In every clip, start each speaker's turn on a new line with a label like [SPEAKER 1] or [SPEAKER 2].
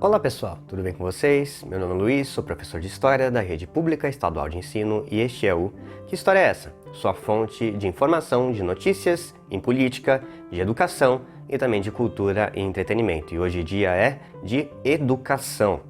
[SPEAKER 1] Olá pessoal, tudo bem com vocês? Meu nome é Luiz, sou professor de História da Rede Pública Estadual de Ensino e este é o Que História é Essa? Sua fonte de informação, de notícias, em política, de educação e também de cultura e entretenimento. E hoje o dia é de educação.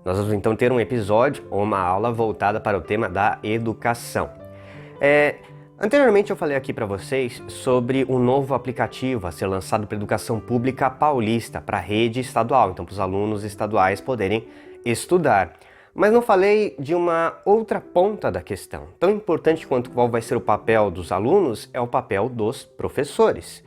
[SPEAKER 1] Nós vamos então ter um episódio ou uma aula voltada para o tema da educação. Anteriormente eu falei aqui para vocês sobre um novo aplicativo a ser lançado para a educação pública paulista, para a rede estadual, então para os alunos estaduais poderem estudar. Mas não falei de uma outra ponta da questão. Tão importante quanto qual vai ser o papel dos alunos é o papel dos professores.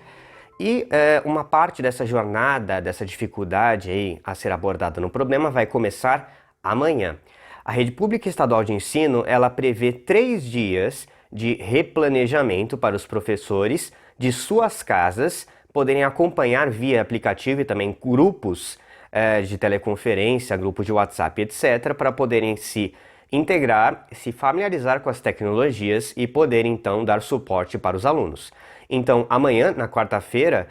[SPEAKER 1] E uma parte dessa jornada, dessa dificuldade aí a ser abordada no problema vai começar amanhã. A Rede Pública Estadual de Ensino, ela prevê 3 dias de replanejamento para os professores de suas casas poderem acompanhar via aplicativo e também grupos de teleconferência, grupos de WhatsApp, etc., para poderem se integrar, se familiarizar com as tecnologias e poderem então dar suporte para os alunos. Então amanhã, na quarta-feira,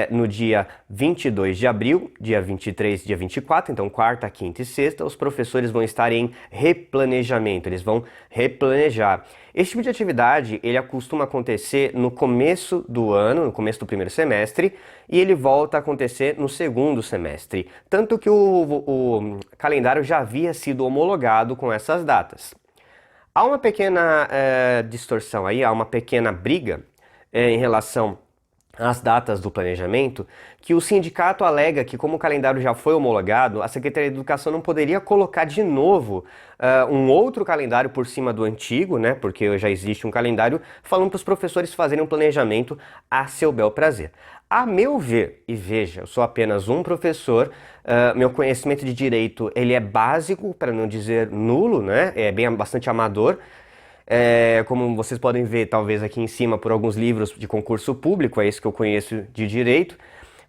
[SPEAKER 1] no dia 22 de abril, dia 23, dia 24, então quarta, quinta e sexta, os professores vão estar em replanejamento, eles vão replanejar. Esse tipo de atividade, ele costuma acontecer no começo do ano, no começo do primeiro semestre, e ele volta a acontecer no segundo semestre. Tanto que o calendário já havia sido homologado com essas datas. Há uma pequena distorção aí, há uma pequena briga em relação às datas do planejamento, que o sindicato alega que, como o calendário já foi homologado, a Secretaria de Educação não poderia colocar de novo um outro calendário por cima do antigo, né? Porque já existe um calendário, falando para os professores fazerem um planejamento a seu bel prazer. A meu ver, e veja, eu sou apenas um professor, meu conhecimento de direito ele é básico, para não dizer nulo, né? É bastante amador. Como vocês podem ver, talvez aqui em cima, por alguns livros de concurso público, é isso que eu conheço de direito,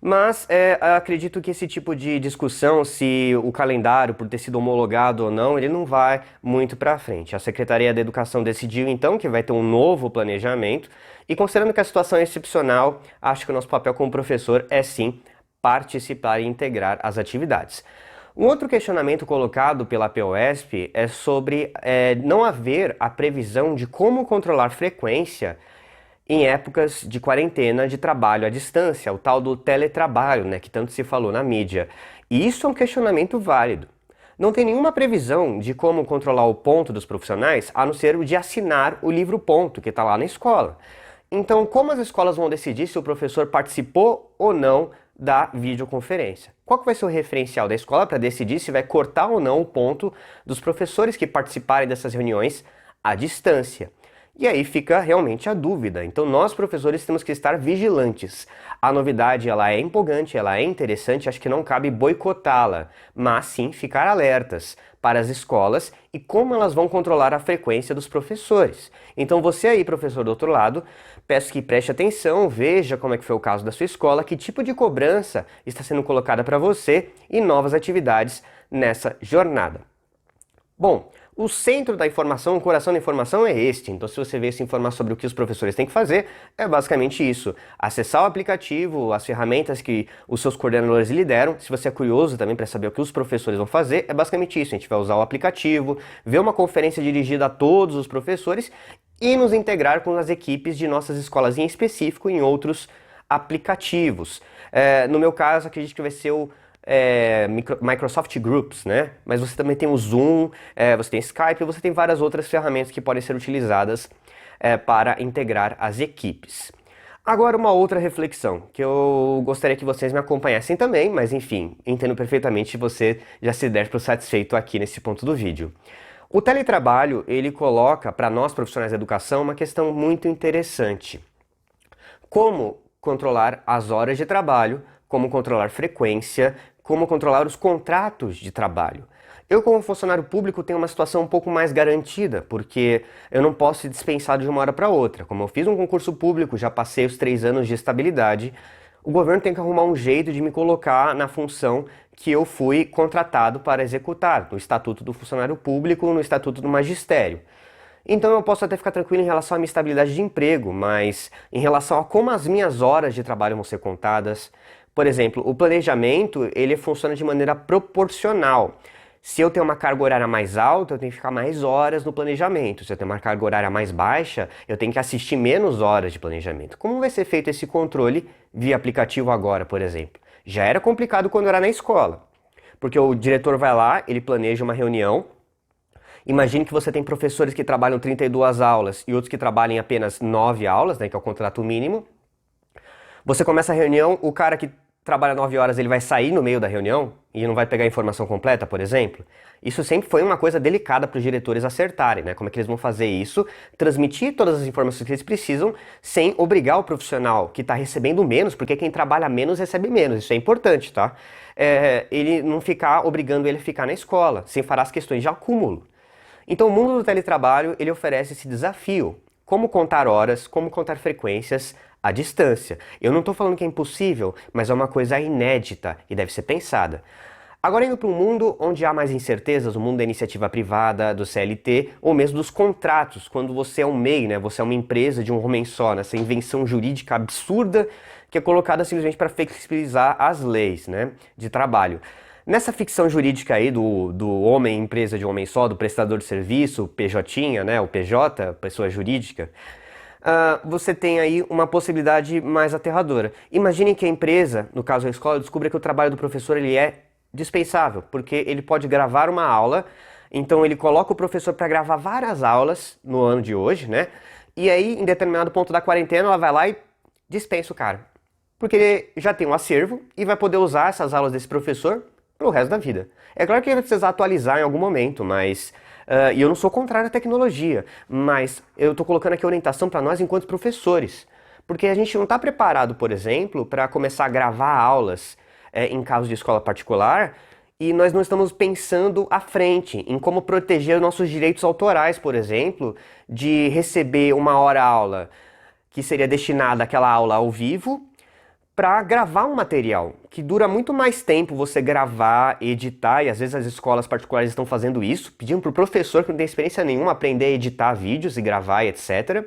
[SPEAKER 1] mas acredito que esse tipo de discussão, se o calendário, por ter sido homologado ou não, ele não vai muito para frente. A Secretaria da Educação decidiu, então, que vai ter um novo planejamento, e considerando que a situação é excepcional, acho que o nosso papel como professor é, sim, participar e integrar as atividades. Um outro questionamento colocado pela POSP é sobre não haver a previsão de como controlar frequência em épocas de quarentena de trabalho à distância, o tal do teletrabalho, né, que tanto se falou na mídia. E isso é um questionamento válido. Não tem nenhuma previsão de como controlar o ponto dos profissionais, a não ser o de assinar o livro ponto, que está lá na escola. Então, como as escolas vão decidir se o professor participou ou não da videoconferência? Qual que vai ser o referencial da escola para decidir se vai cortar ou não o ponto dos professores que participarem dessas reuniões à distância? E aí fica realmente a dúvida. Então nós, professores, temos que estar vigilantes. A novidade, ela é empolgante, ela é interessante, acho que não cabe boicotá-la, mas sim ficar alertas para as escolas e como elas vão controlar a frequência dos professores. Então você aí, professor do outro lado, peço que preste atenção, veja como é que foi o caso da sua escola, que tipo de cobrança está sendo colocada para você e novas atividades nessa jornada. Bom, o centro da informação, o coração da informação é este. Então, se você veio se informar sobre o que os professores têm que fazer, é basicamente isso. Acessar o aplicativo, as ferramentas que os seus coordenadores lhe deram. Se você é curioso também para saber o que os professores vão fazer, é basicamente isso. A gente vai usar o aplicativo, ver uma conferência dirigida a todos os professores e nos integrar com as equipes de nossas escolas, em específico em outros aplicativos. No meu caso, acredito que vai ser o Microsoft Groups, né? Mas você também tem o Zoom, você tem Skype, você tem várias outras ferramentas que podem ser utilizadas para integrar as equipes. Agora uma outra reflexão, que eu gostaria que vocês me acompanhassem também, mas enfim, entendo perfeitamente se você já se der por satisfeito aqui nesse ponto do vídeo. O teletrabalho, ele coloca para nós profissionais da educação uma questão muito interessante. Como controlar as horas de trabalho, como controlar frequência, como controlar os contratos de trabalho. Eu, como funcionário público, tenho uma situação um pouco mais garantida, porque eu não posso ser dispensado de uma hora para outra. Como eu fiz um concurso público, já passei os 3 anos de estabilidade, o governo tem que arrumar um jeito de me colocar na função que eu fui contratado para executar, no Estatuto do Funcionário Público, no Estatuto do Magistério. Então eu posso até ficar tranquilo em relação à minha estabilidade de emprego, mas em relação a como as minhas horas de trabalho vão ser contadas, Por exemplo, o planejamento, ele funciona de maneira proporcional. Se eu tenho uma carga horária mais alta, eu tenho que ficar mais horas no planejamento. Se eu tenho uma carga horária mais baixa, eu tenho que assistir menos horas de planejamento. Como vai ser feito esse controle via aplicativo agora, por exemplo? Já era complicado quando era na escola, porque o diretor vai lá, ele planeja uma reunião. Imagine que você tem professores que trabalham 32 aulas e outros que trabalham apenas 9 aulas, né, que é o contrato mínimo. Você começa a reunião, o cara que trabalha 9 horas, ele vai sair no meio da reunião e não vai pegar a informação completa, por exemplo. Isso sempre foi uma coisa delicada para os diretores acertarem, né? Como é que eles vão fazer isso, transmitir todas as informações que eles precisam, sem obrigar o profissional que está recebendo menos, porque quem trabalha menos recebe menos, isso é importante, tá? Ele não ficar obrigando ele a ficar na escola, sem falar as questões de acúmulo. Então o mundo do teletrabalho, ele oferece esse desafio. Como contar horas, como contar frequências à distância. Eu não estou falando que é impossível, mas é uma coisa inédita e deve ser pensada. Agora indo para um mundo onde há mais incertezas, o mundo da iniciativa privada, do CLT, ou mesmo dos contratos, quando você é um MEI, né? Você é uma empresa de um homem só, nessa invenção jurídica absurda que é colocada simplesmente para flexibilizar as leis, né, de trabalho. Nessa ficção jurídica aí do homem, empresa de um homem só, do prestador de serviço, PJ, né, o PJ, pessoa jurídica, você tem aí uma possibilidade mais aterradora. Imagine que a empresa, no caso a escola, descubra que o trabalho do professor ele é dispensável, porque ele pode gravar uma aula, então ele coloca o professor para gravar várias aulas no ano de hoje, né? E aí, em determinado ponto da quarentena, ela vai lá e dispensa o cara. Porque ele já tem um acervo e vai poder usar essas aulas desse professor pro resto da vida. É claro que ele vai precisar atualizar em algum momento, mas... e eu não sou contrário à tecnologia, mas eu estou colocando aqui a orientação para nós enquanto professores. Porque a gente não está preparado, por exemplo, para começar a gravar aulas em casos de escola particular, e nós não estamos pensando à frente em como proteger os nossos direitos autorais, por exemplo, de receber uma hora-aula que seria destinada àquela aula ao vivo, para gravar um material, que dura muito mais tempo você gravar, editar, e às vezes as escolas particulares estão fazendo isso, pedindo para o professor que não tem experiência nenhuma aprender a editar vídeos e gravar, etc.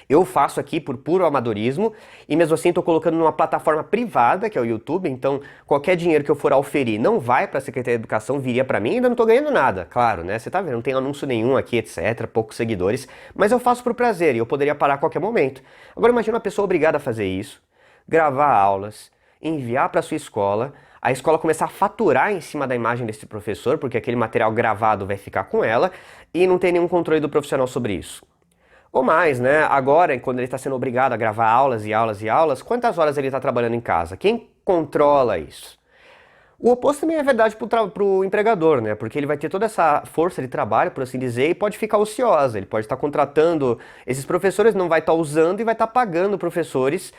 [SPEAKER 1] Eu faço aqui por puro amadorismo, e mesmo assim estou colocando numa plataforma privada, que é o YouTube, então qualquer dinheiro que eu for auferir não vai para a Secretaria de Educação, viria para mim, e ainda não estou ganhando nada, claro, né? Você tá vendo, não tem anúncio nenhum aqui, etc, poucos seguidores, mas eu faço por prazer, e eu poderia parar a qualquer momento. Agora imagina uma pessoa obrigada a fazer isso, gravar aulas, enviar para sua escola, a escola começar a faturar em cima da imagem desse professor, porque aquele material gravado vai ficar com ela, e não tem nenhum controle do profissional sobre isso. Ou mais, né? Agora, quando ele está sendo obrigado a gravar aulas e aulas e aulas, quantas horas ele está trabalhando em casa? Quem controla isso? O oposto também é verdade para o empregador, né? Porque ele vai ter toda essa força de trabalho, por assim dizer, e pode ficar ociosa. Ele pode estar contratando esses professores, não vai estar usando e vai estar pagando professores,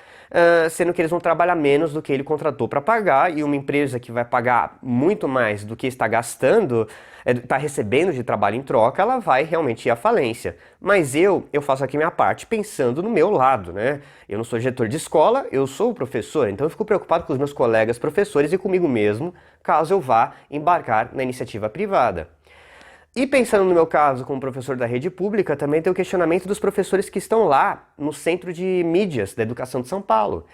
[SPEAKER 1] sendo que eles vão trabalhar menos do que ele contratou para pagar, e uma empresa que vai pagar muito mais do que está gastando, está recebendo de trabalho em troca, ela vai realmente ir à falência. Mas eu faço aqui minha parte pensando no meu lado, né? Eu não sou diretor de escola, eu sou o professor, então eu fico preocupado com os meus colegas professores e comigo mesmo, caso eu vá embarcar na iniciativa privada. E pensando no meu caso como professor da rede pública, também tem o questionamento dos professores que estão lá no Centro de Mídias da Educação de São Paulo.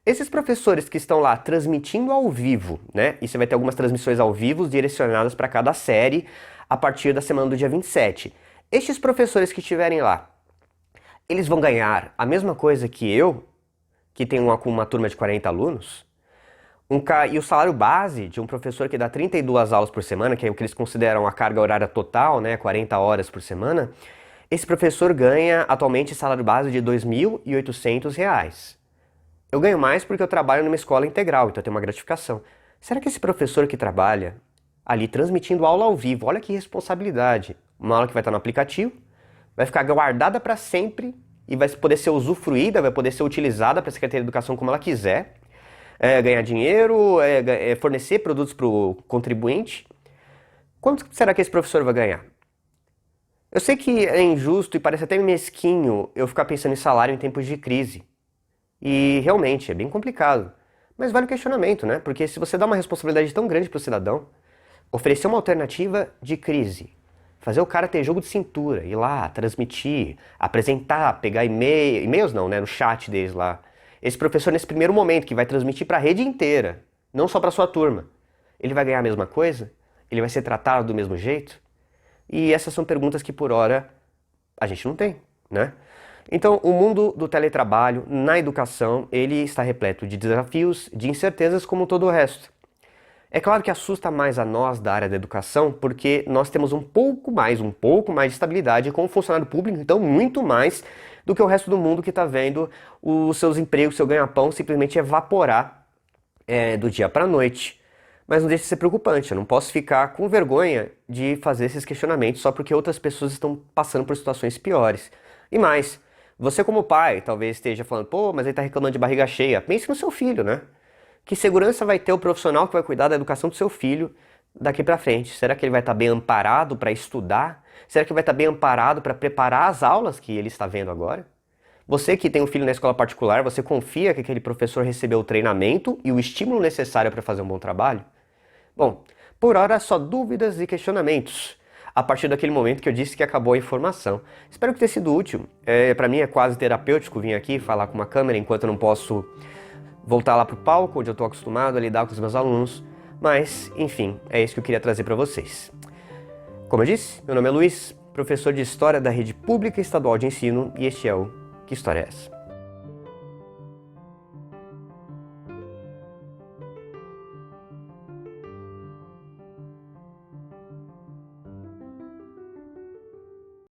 [SPEAKER 1] Esses professores que estão lá transmitindo ao vivo, né? E você vai ter algumas transmissões ao vivo direcionadas para cada série a partir da semana do dia 27. Estes professores que estiverem lá, eles vão ganhar a mesma coisa que eu, que tenho uma turma de 40 alunos? E o salário base de um professor que dá 32 aulas por semana, que é o que eles consideram a carga horária total, né, 40 horas por semana, esse professor ganha atualmente salário base de R$ 2.800. Eu ganho mais porque eu trabalho numa escola integral, então eu tenho uma gratificação. Será que esse professor que trabalha ali transmitindo aula ao vivo, olha que responsabilidade, uma aula que vai estar no aplicativo, vai ficar guardada para sempre e vai poder ser usufruída, vai poder ser utilizada para a Secretaria de Educação como ela quiser, ganhar dinheiro, fornecer produtos para o contribuinte. Quanto será que esse professor vai ganhar? Eu sei que é injusto e parece até mesquinho eu ficar pensando em salário em tempos de crise. E realmente é bem complicado. Mas vale o questionamento, né? Porque se você dá uma responsabilidade tão grande para o cidadão, oferecer uma alternativa de crise, fazer o cara ter jogo de cintura, ir lá, transmitir, apresentar, pegar e-mails não, né? No chat deles lá. Esse professor, nesse primeiro momento, que vai transmitir para a rede inteira, não só para sua turma, ele vai ganhar a mesma coisa? Ele vai ser tratado do mesmo jeito? E essas são perguntas que, por hora, a gente não tem, né? Então, o mundo do teletrabalho na educação, ele está repleto de desafios, de incertezas como todo o resto. É claro que assusta mais a nós da área da educação, porque nós temos um pouco mais de estabilidade como funcionário público, então muito mais do que o resto do mundo que está vendo os seus empregos, seu ganha-pão simplesmente evaporar do dia para a noite. Mas não deixa de ser preocupante, eu não posso ficar com vergonha de fazer esses questionamentos só porque outras pessoas estão passando por situações piores. E mais, você como pai talvez esteja falando, pô, mas ele está reclamando de barriga cheia. Pense no seu filho, né? Que segurança vai ter o profissional que vai cuidar da educação do seu filho daqui para frente? Será que ele vai estar bem amparado para estudar? Será que vai estar bem amparado para preparar as aulas que ele está vendo agora? Você que tem um filho na escola particular, você confia que aquele professor recebeu o treinamento e o estímulo necessário para fazer um bom trabalho? Bom, por hora só dúvidas e questionamentos. A partir daquele momento que eu disse que acabou a informação. Espero que tenha sido útil. Para mim é quase terapêutico vir aqui falar com uma câmera enquanto eu não posso voltar lá para o palco, onde eu estou acostumado a lidar com os meus alunos. Mas, enfim, é isso que eu queria trazer para vocês. Como eu disse, meu nome é Luiz, professor de História da Rede Pública Estadual de Ensino, e este é o Que História é Essa?